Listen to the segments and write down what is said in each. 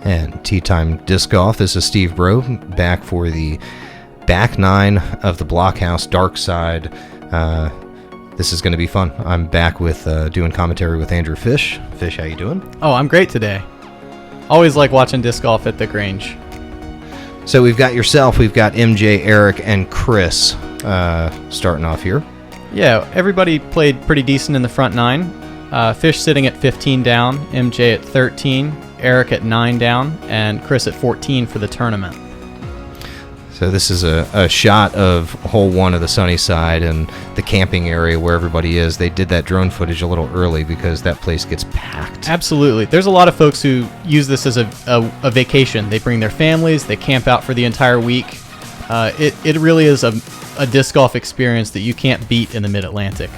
and Tea Time Disc Golf. This is Steve Braud, back for the back nine of the Blockhouse Dark Side. This is going to be fun. I'm back with doing commentary with Andrew Fish. Fish, how you doing? Oh, I'm great today. Always like watching disc golf at the Grange. So we've got yourself, we've got MJ, Eric, and Chris starting off here. Yeah, everybody played pretty decent in the front nine. Fish sitting at 15 down, MJ at 13, Eric at 9 down, and Chris at 14 for the tournament. So this is a shot of hole one of the sunny side and the camping area where everybody is. They did that drone footage a little early because that place gets packed. Absolutely. There's a lot of folks who use this as a vacation. They bring their families, they camp out for the entire week. It really is a disc golf experience that you can't beat in the Mid-Atlantic.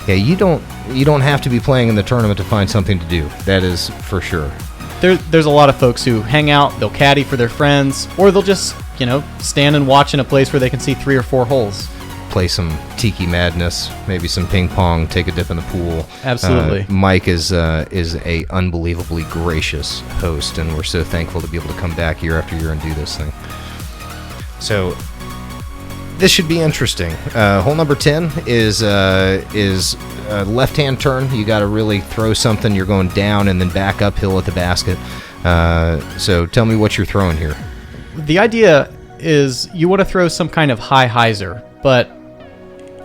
Yeah, you don't have to be playing in the tournament to find something to do. That is for sure. There's a lot of folks who hang out, they'll caddy for their friends, or they'll just, stand and watch in a place where they can see 3 or 4 holes. Play some tiki madness, maybe some ping pong, take a dip in the pool. Absolutely. Mike is a unbelievably gracious host, and we're so thankful to be able to come back year after year and do this thing. So this should be interesting. Hole number 10 is a left-hand turn. You got to really throw something. You're going down and then back uphill at the basket. So tell me what you're throwing here. The idea is you want to throw some kind of high hyzer, but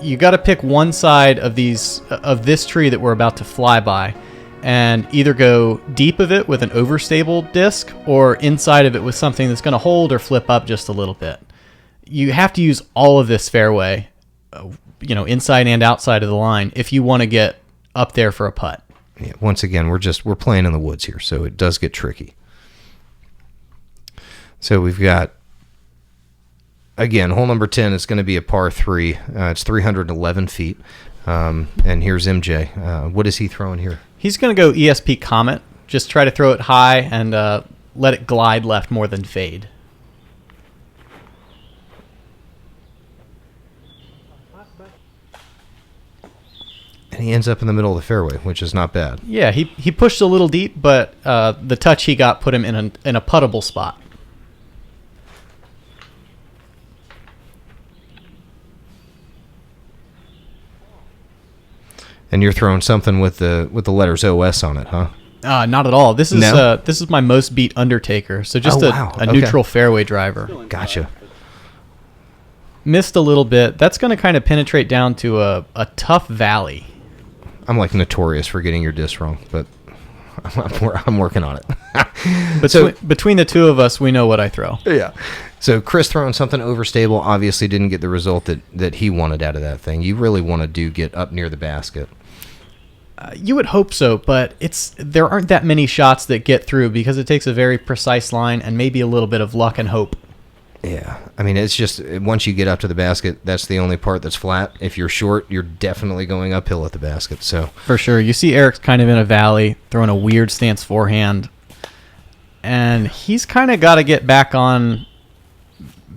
you got to pick one side of this tree that we're about to fly by, and either go deep of it with an overstable disc, or inside of it with something that's going to hold or flip up just a little bit. You have to use all of this fairway, inside and outside of the line, if you want to get up there for a putt. Yeah, once again, we're playing in the woods here, so it does get tricky. So we've got, again, hole number 10 is going to be a par 3. It's 311 feet. And here's MJ. What is he throwing here? He's going to go ESP Comet. Just try to throw it high and let it glide left more than fade. And he ends up in the middle of the fairway, which is not bad. Yeah, he pushed a little deep, but the touch he got put him in a puttable spot. And you're throwing something with the letters OS on it, huh? Not at all. This is my most beat Undertaker, so just a neutral fairway driver. Gotcha. Missed a little bit. That's going to kind of penetrate down to a tough valley. I'm like notorious for getting your disc wrong, but I'm working on it. Between the two of us, we know what I throw. Yeah. So Chris throwing something overstable obviously didn't get the result that he wanted out of that thing. You really want to get up near the basket. You would hope so, but there aren't that many shots that get through because it takes a very precise line and maybe a little bit of luck and hope. Yeah. I mean, it's just once you get up to the basket, that's the only part that's flat. If you're short, you're definitely going uphill at the basket. So for sure. You see Eric's kind of in a valley, throwing a weird stance forehand, and he's kind of got to get back on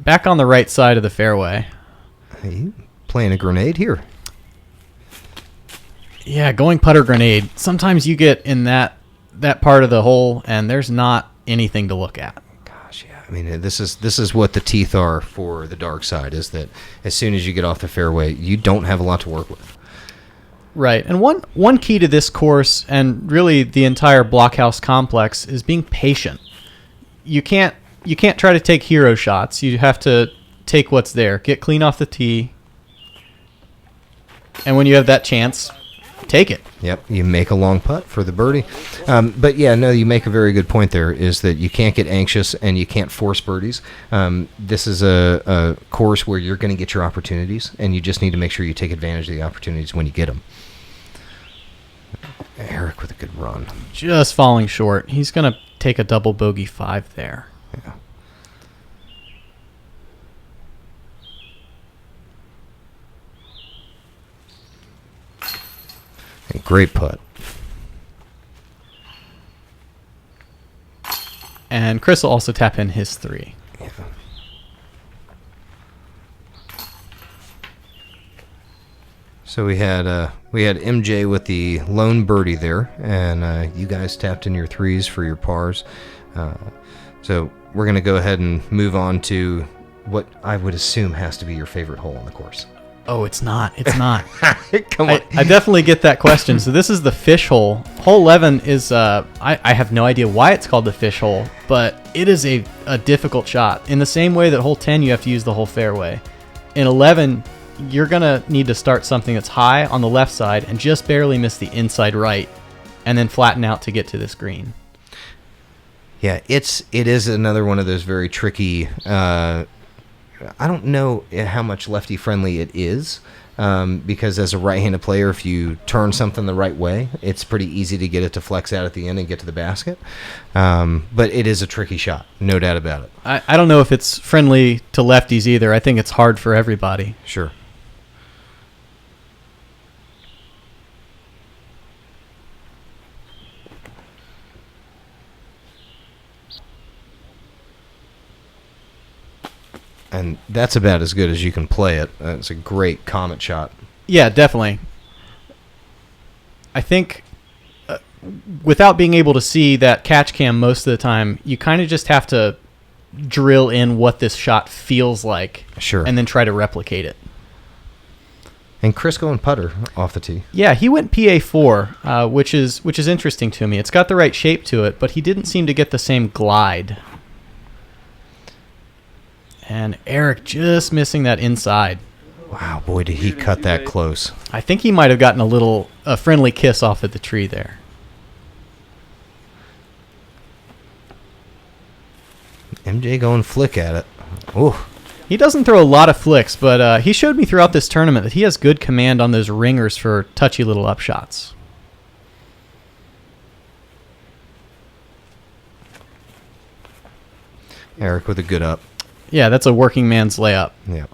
the right side of the fairway. Hey, playing a grenade here. Yeah, going putter grenade. Sometimes you get in that part of the hole, and there's not anything to look at. Gosh, yeah. I mean, this is what the teeth are for the dark side, is that as soon as you get off the fairway, you don't have a lot to work with. Right, and one key to this course, and really the entire Blockhouse complex, is being patient. You can't try to take hero shots. You have to take what's there. Get clean off the tee, and when you have that chance, take it. Yep, you make a long putt for the birdie. But yeah, no, you make a very good point there, is that you can't get anxious and you can't force birdies. This is a course where you're going to get your opportunities, and you just need to make sure you take advantage of the opportunities when you get them. Eric with a good run. Just falling short. He's going to take a double bogey 5 there. Yeah. Great putt. And Chris will also tap in his 3. Yeah. So we had MJ with the lone birdie there, and you guys tapped in your threes for your pars. So we're going to go ahead and move on to what I would assume has to be your favorite hole on the course. Oh, it's not. It's not. Come on. I definitely get that question. So this is the fish hole. Hole 11 is, I have no idea why it's called the fish hole, but it is a difficult shot. In the same way that hole 10, you have to use the whole fairway. In 11, you're going to need to start something that's high on the left side and just barely miss the inside right, and then flatten out to get to this green. Yeah, it is another one of those very tricky. I don't know how much lefty friendly it is, because as a right-handed player, if you turn something the right way, it's pretty easy to get it to flex out at the end and get to the basket. But it is a tricky shot, no doubt about it. I don't know if it's friendly to lefties either. I think it's hard for everybody. Sure. And that's about as good as you can play it. It's a great comet shot. Yeah, definitely. I think without being able to see that catch cam most of the time, you kind of just have to drill in what this shot feels like. Sure. And then try to replicate it. And Chris going putter off the tee. Yeah, he went PA4, which is interesting to me. It's got the right shape to it, but he didn't seem to get the same glide. And Eric just missing that inside. Wow, boy, did he cut that close. I think he might have gotten a friendly kiss off at the tree there. MJ going flick at it. Ooh. He doesn't throw a lot of flicks, but he showed me throughout this tournament that he has good command on those ringers for touchy little upshots. Eric with a good up. Yeah, that's a working man's layup. Yeah.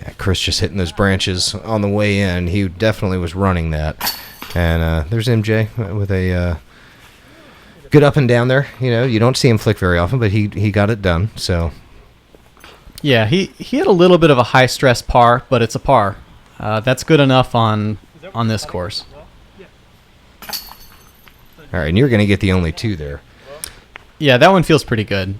Yeah, Chris just hitting those branches on the way in. He definitely was running that. And there's MJ with a good up and down there. You know, you don't see him flick very often, but he got it done. So. Yeah, he had a little bit of a high stress par, but it's a par. That's good enough on this course. All right, and you're going to get the only two there. Yeah, that one feels pretty good.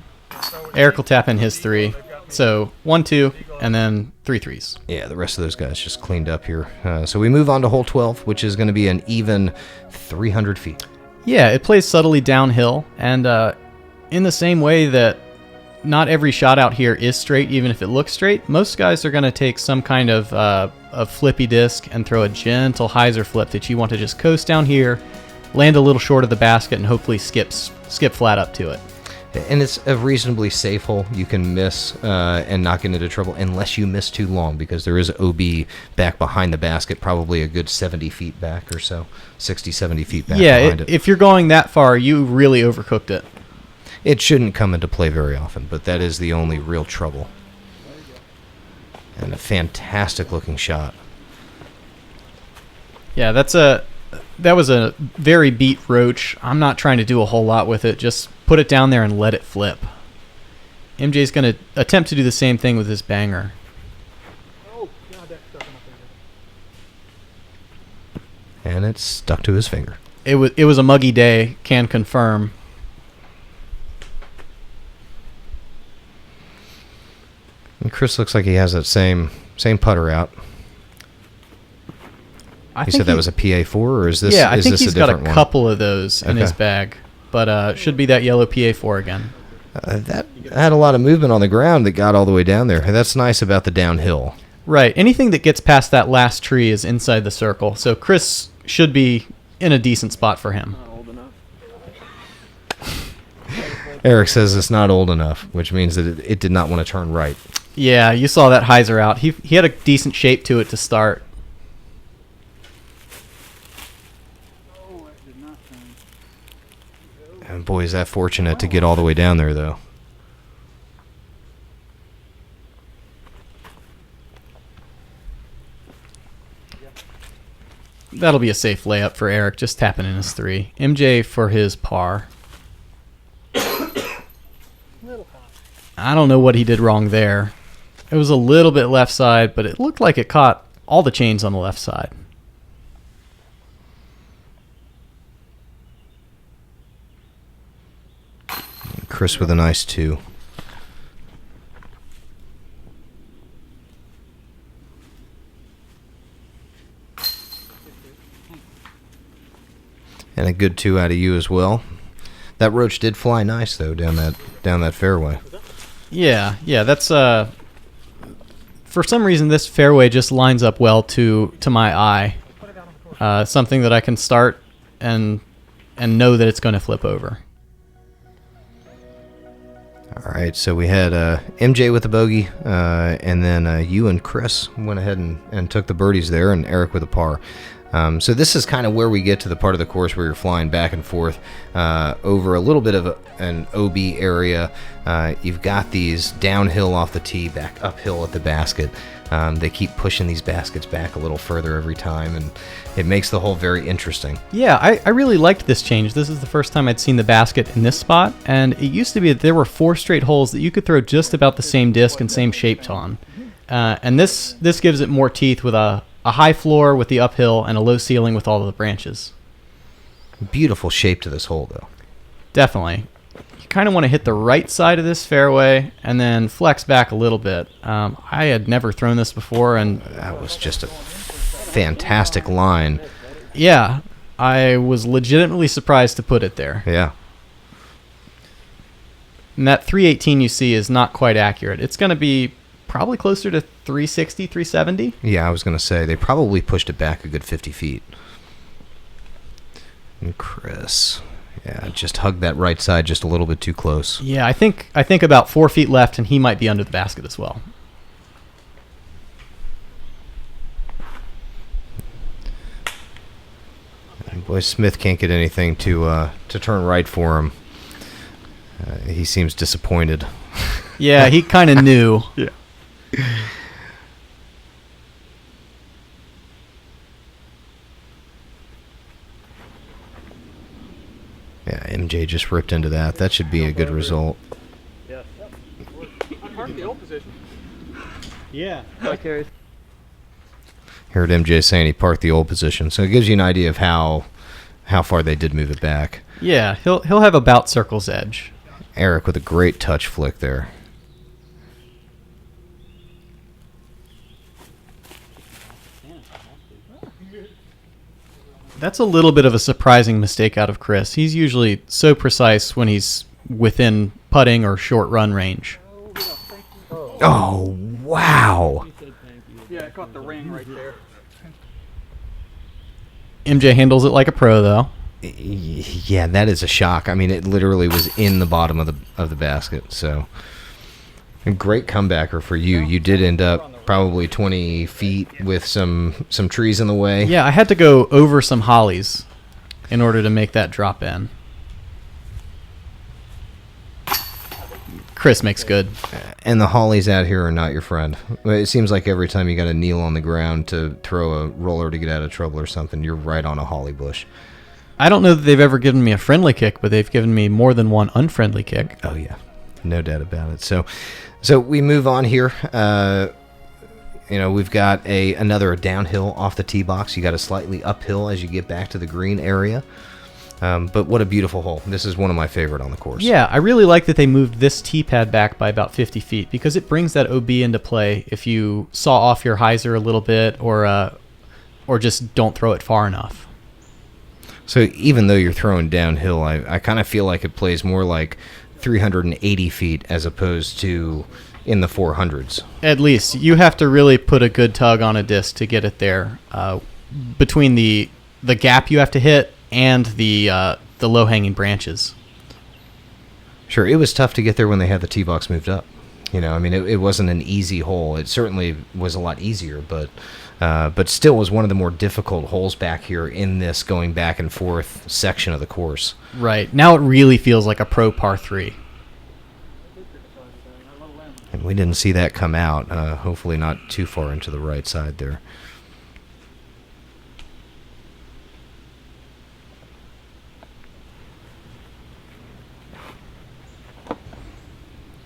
Eric will tap in his 3. So 1, 2, and then 3 threes. Yeah, the rest of those guys just cleaned up here. So we move on to hole 12, which is going to be an even 300 feet. Yeah, it plays subtly downhill, and in the same way that not every shot out here is straight, even if it looks straight, most guys are going to take some kind of a flippy disc and throw a gentle hyzer flip that you want to just coast down here, land a little short of the basket, and hopefully skip flat up to it. And it's a reasonably safe hole. You can miss and not get into trouble unless you miss too long, because there is OB back behind the basket, probably a good 70 feet back or so, 60, 70 feet back behind it. If you're going that far, you really overcooked it. It shouldn't come into play very often, but that is the only real trouble. And a fantastic looking shot. Yeah, that was a very beat roach. I'm not trying to do a whole lot with it. Just put it down there and let it flip. MJ's going to attempt to do the same thing with this banger. And it's stuck to his finger. It was a muggy day, can confirm. And Chris looks like he has that same putter out. You said that was a PA4, or is this? Yeah, I is think this he's got a couple of those in his bag, but should be that yellow PA4 again. That had a lot of movement on the ground that got all the way down there. That's nice about the downhill. Right. Anything that gets past that last tree is inside the circle, so Chris should be in a decent spot for him. Eric says it's not old enough, which means that it did not want to turn right. Yeah, you saw that hyzer out. He had a decent shape to it to start. And boy, is that fortunate to get all the way down there, though. That'll be a safe layup for Eric, just tapping in his 3. MJ for his par. I don't know what he did wrong there. It was a little bit left side, but it looked like it caught all the chains on the left side. Chris with a nice 2. And a good 2 out of you as well. That roach did fly nice though down that fairway. Yeah, that's for some reason this fairway just lines up well to my eye. Something that I can start and know that it's going to flip over. All right, so we had MJ with the bogey, and then you and Chris went ahead and took the birdies there, and Eric with a par. So this is kind of where we get to the part of the course where you're flying back and forth over a little bit of an OB area. You've got these downhill off the tee, back uphill at the basket. They keep pushing these baskets back a little further every time, and it makes the hole very interesting. Yeah, I really liked this change. This is the first time I'd seen the basket in this spot, and it used to be that there were 4 straight holes that you could throw just about the same disc and same shape on. And this gives it more teeth with a high floor with the uphill and a low ceiling with all of the branches. Beautiful shape to this hole, though. Definitely. You kind of want to hit the right side of this fairway and then flex back a little bit. I had never thrown this before, and that was just a fantastic line. Yeah, I was legitimately surprised to put it there. Yeah. And that 318 you see is not quite accurate. It's going to be probably closer to 360, 370. Yeah, I was going to say, they probably pushed it back a good 50 feet. And Chris, yeah, just hugged that right side just a little bit too close. Yeah, I think about 4 feet left, and he might be under the basket as well. And boy, Smith can't get anything to turn right for him. He seems disappointed. Yeah, he kind of knew. Yeah. Yeah, MJ just ripped into that. That should be a good result. Yeah. I parked the old position. Yeah. Heard MJ saying he parked the old position, so it gives you an idea of how far they did move it back. Yeah, he'll have about circle's edge. Eric with a great touch flick there. That's a little bit of a surprising mistake out of Chris. He's usually so precise when he's within putting or short run range. Oh, wow. Yeah, I caught the ring right there. MJ handles it like a pro, though. Yeah, that is a shock. I mean, it literally was in the bottom of the basket. So, a great comebacker for you. You did end up probably 20 feet with some trees in the way. Yeah, I had to go over some hollies in order to make that drop in. Chris makes good. And the hollies out here are not your friend. It seems like every time you got to kneel on the ground to throw a roller to get out of trouble or something, you're right on a holly bush. I don't know that they've ever given me a friendly kick, but they've given me more than one unfriendly kick. Oh, yeah. No doubt about it. So we move on here. We've got another downhill off the tee box. You got a slightly uphill as you get back to the green area. But what a beautiful hole. This is one of my favorite on the course. Yeah, I really like that they moved this tee pad back by about 50 feet because it brings that OB into play if you saw off your hyzer a little bit or just don't throw it far enough. So even though you're throwing downhill, I kind of feel like it plays more like 380 feet as opposed to in the 400s. At least. You have to really put a good tug on a disc to get it there. Between the gap you have to hit and the low-hanging branches. Sure, it was tough to get there when they had the tee box moved up. It wasn't an easy hole. It certainly was a lot easier, but still was one of the more difficult holes back here in this going back and forth section of the course. Right. Now it really feels like a pro par 3. And we didn't see that come out. Hopefully not too far into the right side there.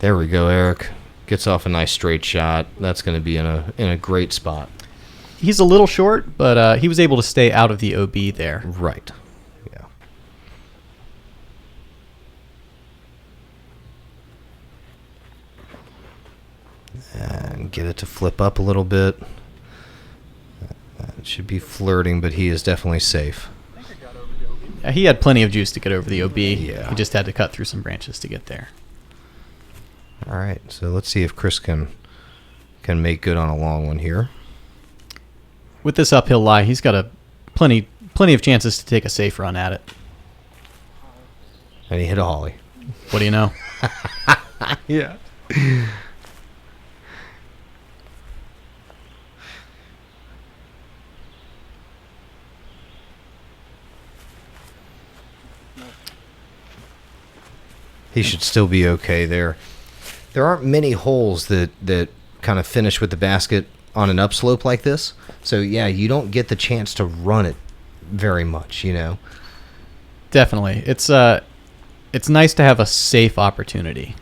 There we go, Eric. Gets off a nice straight shot. That's going to be in a great spot. He's a little short, but he was able to stay out of the OB there. Right. Yeah. And get it to flip up a little bit. It should be flirting, but he is definitely safe. He had plenty of juice to get over the OB. Yeah. He just had to cut through some branches to get there. All right, so let's see if Chris can make good on a long one here. With this uphill lie, he's got plenty of chances to take a safe run at it. And he hit a holly. What do you know? Yeah. He should still be okay there. There aren't many holes that kind of finish with the basket on an upslope like this. So, yeah, you don't get the chance to run it very much, you know. Definitely. It's nice to have a safe opportunity.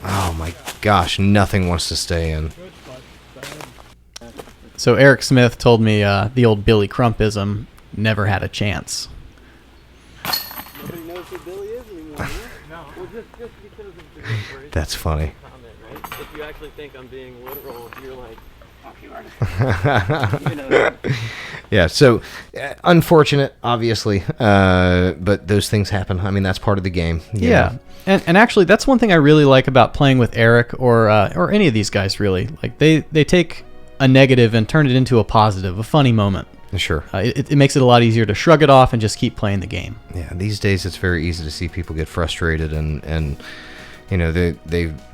Oh, my gosh, nothing wants to stay in. So Eric Smith told me the old Billy Crumpism never had a chance. Nobody knows who Billy is anymore. No. Well, just because of the reverse That's funny. comment, right? If you actually think I'm being literal, you're like, fuck you are. Yeah, so unfortunate, obviously, but those things happen. I mean, that's part of the game. Yeah. And actually, that's one thing I really like about playing with Eric or any of these guys, really. Like, they take a negative and turn it into a positive, a funny moment. Sure. It makes it a lot easier to shrug it off and just keep playing the game. Yeah, these days it's very easy to see people get frustrated and you know,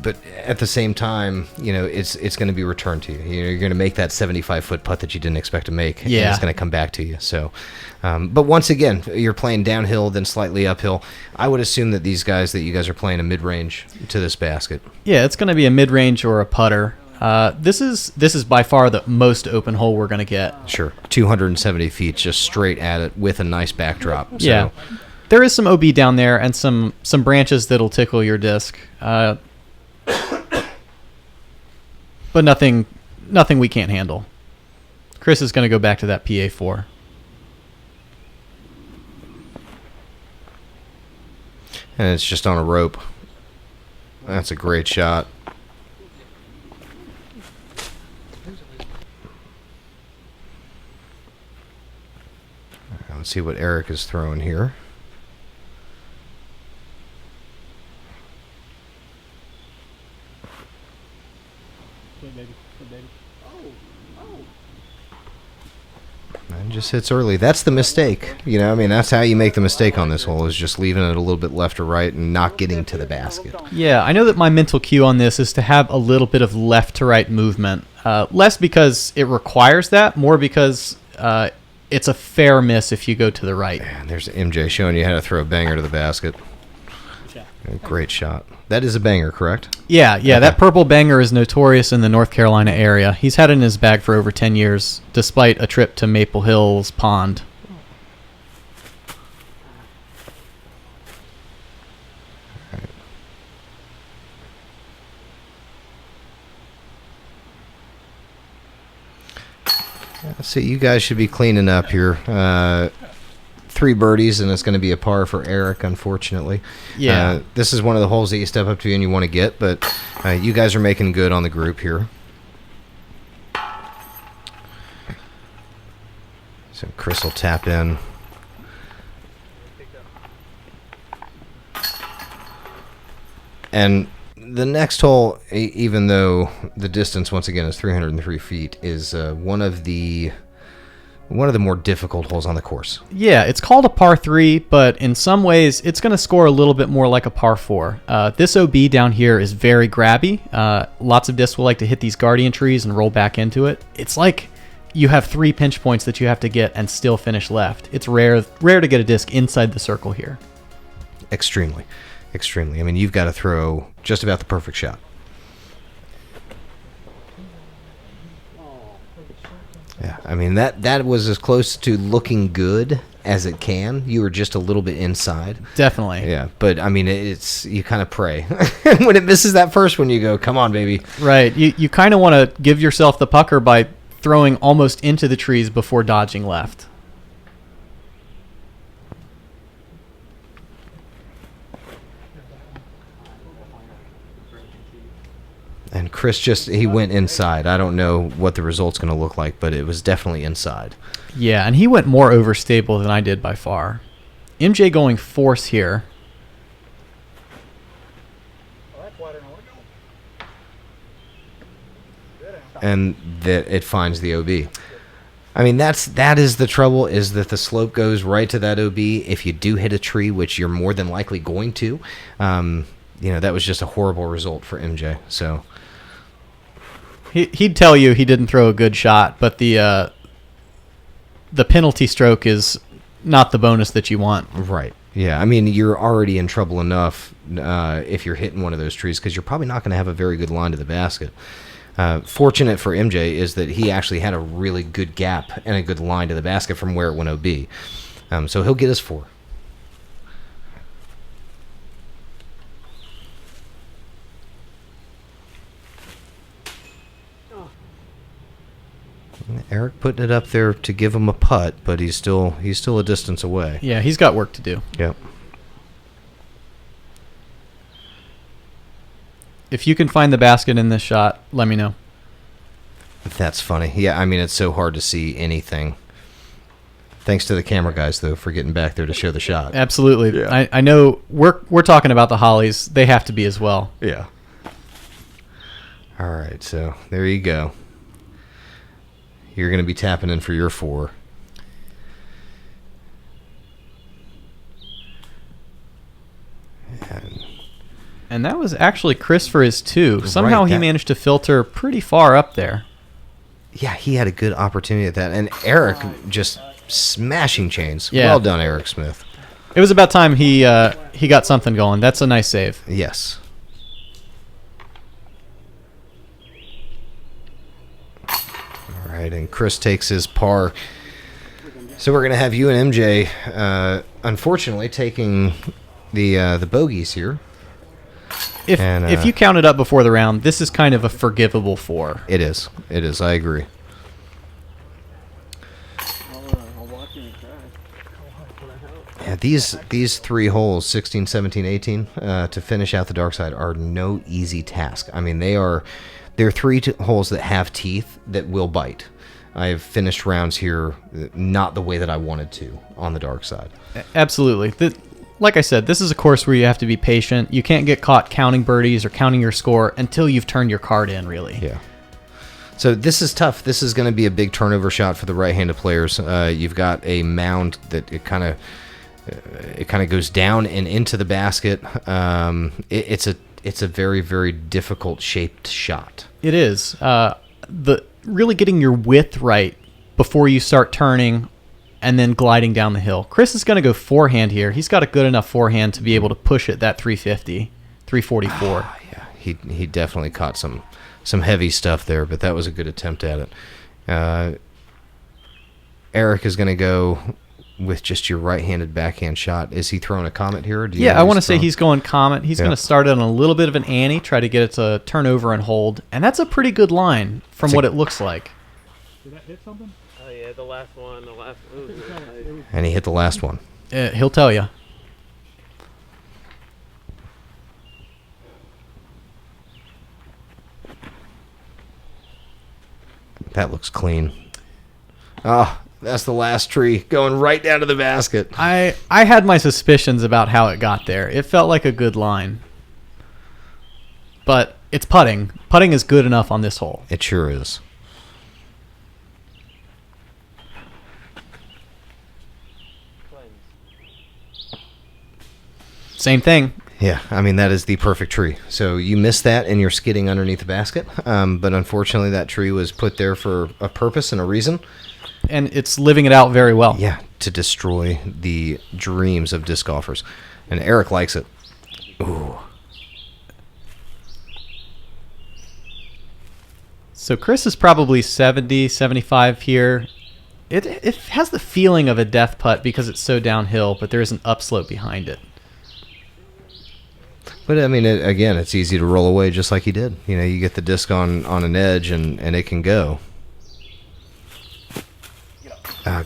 but at the same time, you know, it's going to be returned to you. You're going to make that 75-foot putt that you didn't expect to make. Yeah. And it's going to come back to you. So, but once again, you're playing downhill, then slightly uphill. I would assume that you guys are playing a mid-range to this basket. Yeah, it's going to be a mid-range or a putter. This is by far the most open hole we're going to get. Sure. 270 feet just straight at it with a nice backdrop. So, Yeah. There is some OB down there and some branches that'll tickle your disc. But nothing we can't handle. Chris is going to go back to that PA4. And it's just on a rope. That's a great shot. Let's see what Eric is throwing here. And just hits early. That's the mistake. You know, I mean, that's how you make the mistake on this hole, is just leaving it a little bit left or right and not getting to the basket. Yeah, I know that my mental cue on this is to have a little bit of left to right movement. Less because it requires that, more because it's a fair miss if you go to the right. And there's MJ showing you how to throw a banger to the basket. A great shot. That is a banger, correct? Yeah, that purple banger is notorious in the North Carolina area. He's had it in his bag for over 10 years, despite a trip to Maple Hills Pond. So you guys should be cleaning up here. 3 birdies, and it's going to be a par for Eric, unfortunately. Yeah. This is one of the holes that you step up to and you want to get, but you guys are making good on the group here. So Chris will tap in. And the next hole, even though the distance once again is 303 feet, is one of the more difficult holes on the course. Yeah, it's called a par 3, but in some ways it's going to score a little bit more like a par 4. This OB down here is very grabby. Lots of discs will like to hit these guardian trees and roll back into it. It's like you have 3 pinch points that you have to get and still finish left. It's rare to get a disc inside the circle here. Extremely. I mean, you've got to throw just about the perfect shot. Yeah, I mean, that was as close to looking good as it can. You were just a little bit inside. Definitely. Yeah, but I mean, it's you kind of pray. When it misses that first one, you go, come on, baby. Right. You kind of want to give yourself the pucker by throwing almost into the trees before dodging left. And Chris he went inside. I don't know what the result's going to look like, but it was definitely inside. Yeah, and he went more overstable than I did by far. MJ going force here. And that it finds the OB. I mean, that is the trouble, is that the slope goes right to that OB. If you do hit a tree, which you're more than likely going to, that was just a horrible result for MJ. So he'd tell you he didn't throw a good shot, but the penalty stroke is not the bonus that you want. Right. Yeah. I mean, you're already in trouble enough if you're hitting one of those trees, because you're probably not going to have a very good line to the basket. Fortunate for MJ is that he actually had a really good gap and a good line to the basket from where it went OB. So he'll get us 4. Eric putting it up there to give him a putt, but he's still a distance away. Yeah, he's got work to do. Yep. If you can find the basket in this shot, let me know. That's funny. Yeah, I mean, it's so hard to see anything. Thanks to the camera guys, though, for getting back there to show the shot. Absolutely. Yeah. I know we're talking about the hollies. They have to be as well. Yeah. All right, so there you go. You're going to be tapping in for your 4. And that was actually Chris for his 2. Somehow Right, he managed to filter pretty far up there. Yeah, he had a good opportunity at that. And Eric just smashing chains. Yeah. Well done, Eric Smith. It was about time he got something going. That's a nice save. Yes. All right, and Chris takes his par. So we're going to have you and MJ, unfortunately, taking the bogeys here. If you count it up before the round, this is kind of a forgivable 4. It is. It is. I agree. I'll watch you try. Yeah, these 3 holes, 16, 17, 18, to finish out the dark side are no easy task. I mean, they're 3 holes that have teeth that will bite. I have finished rounds here not the way that I wanted to on the dark side. Absolutely. Like I said, this is a course where you have to be patient. You can't get caught counting birdies or counting your score until you've turned your card in, really. Yeah. So this is tough. This is going to be a big turnover shot for the right-handed players. You've got a mound that it kind of goes down and into the basket. It's a very, very difficult shaped shot. It is. Really getting your width right before you start turning and then gliding down the hill. Chris is going to go forehand here. He's got a good enough forehand to be able to push it that 350, 344. Yeah, he definitely caught some heavy stuff there, but that was a good attempt at it. Eric is going to go with just your right-handed backhand shot. Is he throwing a comet here? Or do you Yeah, know I want to he's say throwing? he's going comet. He's going to start it on a little bit of an ante, try to get it to turn over and hold, and that's a pretty good line from what it looks like. Did that hit something? Oh yeah, the last one. It was really nice. And he hit the last one. He'll tell you. That looks clean. Ah, that's the last tree going right down to the basket. I had my suspicions about how it got there. It felt like a good line. But it's putting. Putting is good enough on this hole. It sure is. Same thing. Yeah, I mean, that is the perfect tree. So you missed that and you're skidding underneath the basket. But unfortunately, that tree was put there for a purpose and a reason. And it's living it out very well. Yeah, to destroy the dreams of disc golfers. And Eric likes it. Ooh. So Chris is probably 70, 75 here. It has the feeling of a death putt because it's so downhill, but there is an upslope behind it. But I mean, again, it's easy to roll away just like he did. You know, you get the disc on an edge and it can go.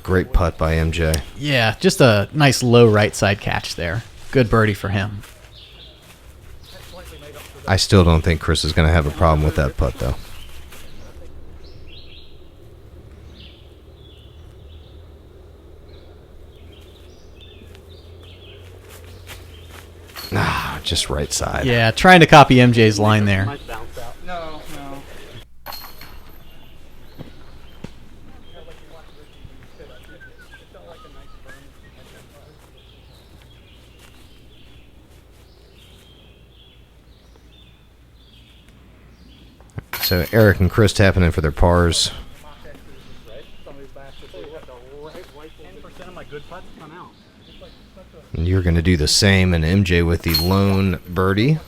Great putt by MJ. Yeah, just a nice low right side catch there. Good birdie for him. I still don't think Chris is going to have a problem with that putt, though. Just right side. Yeah, trying to copy MJ's line there. Might bounce out. No. So Eric and Chris tapping in for their pars. 10% of my good putts come out. And you're going to do the same, and MJ with the lone birdie.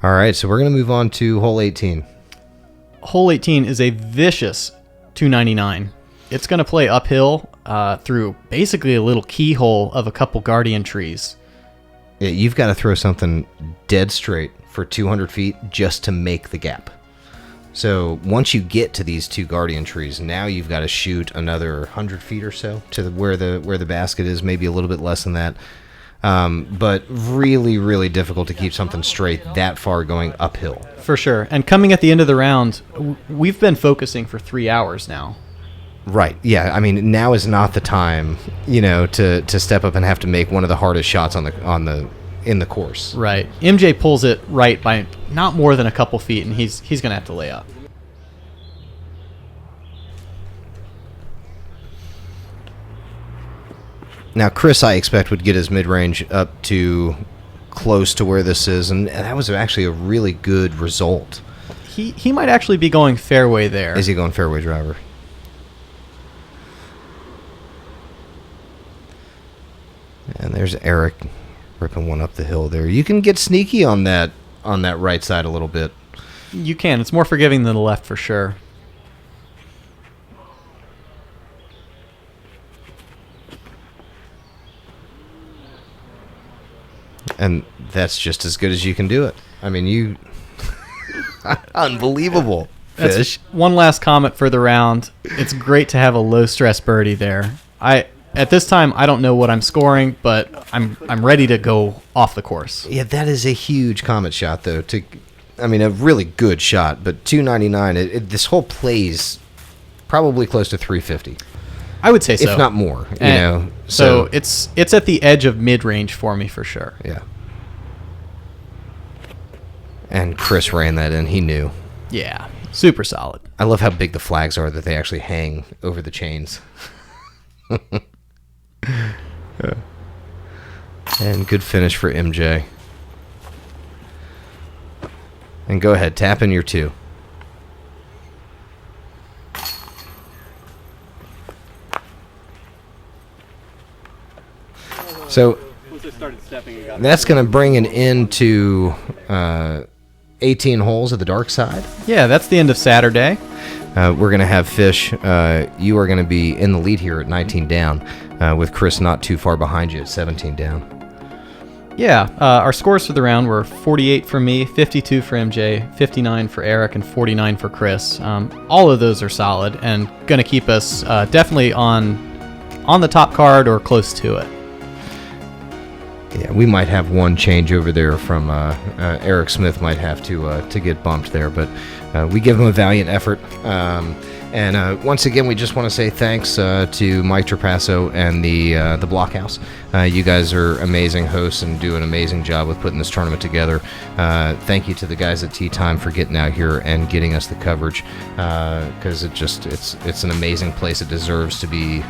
All right, so we're going to move on to hole 18. Hole 18 is a vicious 299. It's going to play uphill through basically a little keyhole of a couple guardian trees. Yeah, you've got to throw something dead straight for 200 feet just to make the gap. So once you get to these two guardian trees, now you've got to shoot another 100 feet or so to where the basket is, maybe a little bit less than that. But really, really difficult to keep something straight that far going uphill. For sure. And coming at the end of the round, we've been focusing for 3 hours now. Right. Yeah. I mean, now is not the time, to step up and have to make one of the hardest shots in the course. Right. MJ pulls it right by not more than a couple feet, and he's going to have to lay up. Now, Chris, I expect, would get his mid-range up to close to where this is, and that was actually a really good result. He might actually be going fairway there. Is he going fairway driver? And there's Eric ripping one up the hill there. You can get sneaky on that right side a little bit. You can. It's more forgiving than the left for sure. And that's just as good as you can do it. I mean, you... Unbelievable, That's Fish. one last comment for the round. It's great to have a low-stress birdie there. At this time, I don't know what I'm scoring, but I'm ready to go off the course. Yeah, that is a huge comet shot, though. A really good shot, but 299. This whole plays probably close to 350. I would say so, if not more. So it's at the edge of mid-range for me for sure. Yeah. And Chris ran that in. He knew. Yeah, super solid. I love how big the flags are that they actually hang over the chains. And good finish for MJ. And go ahead, tap in your two. So Once I started stepping, it got that's going to bring an end to 18 holes at the dark side. Yeah, that's the end of Saturday. We're going to have Fish. You are going to be in the lead here at 19 down, with Chris not too far behind you at 17 down. Yeah, our scores for the round were 48 for me, 52 for MJ, 59 for Eric, and 49 for Chris. All of those are solid and going to keep us definitely on the top card or close to it. Yeah, we might have one change over there from Eric Smith might have to get bumped there, but we give him a valiant effort. And once again, we just want to say thanks to Mike Trapasso and the Blockhouse. You guys are amazing hosts and do an amazing job with putting this tournament together. Thank you to the guys at Tea Time for getting out here and getting us the coverage, because it's an amazing place. It deserves to be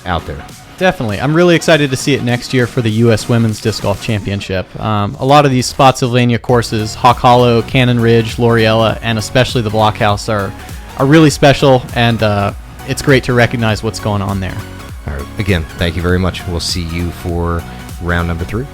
out there. Definitely. I'm really excited to see it next year for the U.S. Women's Disc Golf Championship. A lot of these Spotsylvania courses, Hawk Hollow, Cannon Ridge, Loriella, and especially the Blockhouse are really special, and it's great to recognize what's going on there. All right. Again, thank you very much. We'll see you for round number 3.